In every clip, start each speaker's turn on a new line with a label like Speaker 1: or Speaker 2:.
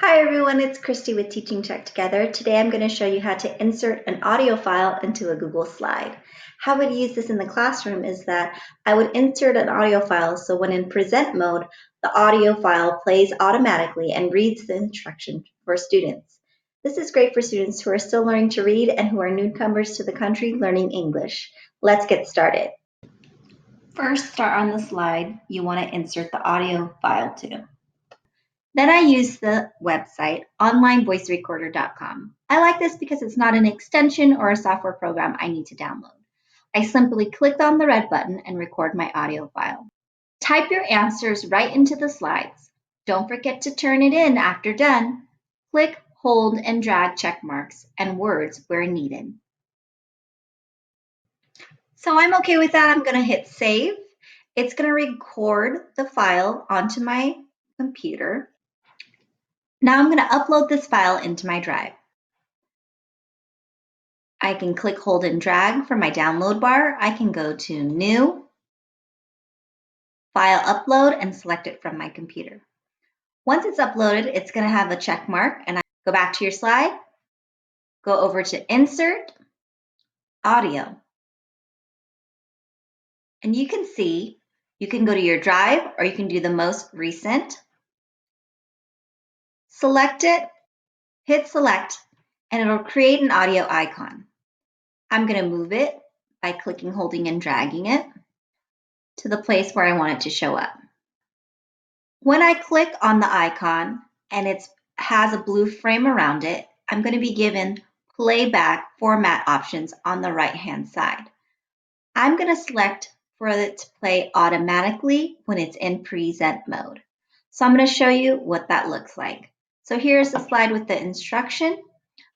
Speaker 1: Hi everyone, it's Christy with Teaching Check Together. Today I'm going to show you how to insert an audio file into a Google slide. How I would use this in the classroom is that I would insert an audio file so when in present mode, the audio file plays automatically and reads the instruction for students. This is great for students who are still learning to read and who are newcomers to the country learning English. Let's get started. First, start on the slide you want to insert the audio file to. Then I use the website onlinevoicerecorder.com. I like this because it's not an extension or a software program I need to download. I simply click on the red button and record my audio file. Type your answers right into the slides. Don't forget to turn it in after done. Click, hold, and drag check marks and words where needed. So I'm okay with that. I'm going to hit save. It's going to record the file onto my computer. Now I'm going to upload this file into my drive. I can click, hold, and drag from my download bar. I can go to New, File Upload, and select it from my computer. Once it's uploaded, it's going to have a check mark, and I go back to your slide, go over to Insert, Audio. And you can see, you can go to your drive, or you can do the most recent. Select it, hit select, and it'll create an audio icon. I'm going to move it by clicking, holding, and dragging it to the place where I want it to show up. When I click on the icon and it has a blue frame around it, I'm going to be given playback format options on the right-hand side. I'm going to select for it to play automatically when it's in present mode. So I'm going to show you what that looks like. So here's the slide with the instruction.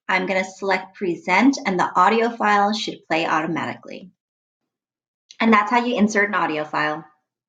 Speaker 1: I'm going to select present and the audio file should play automatically. And that's how you insert an audio file.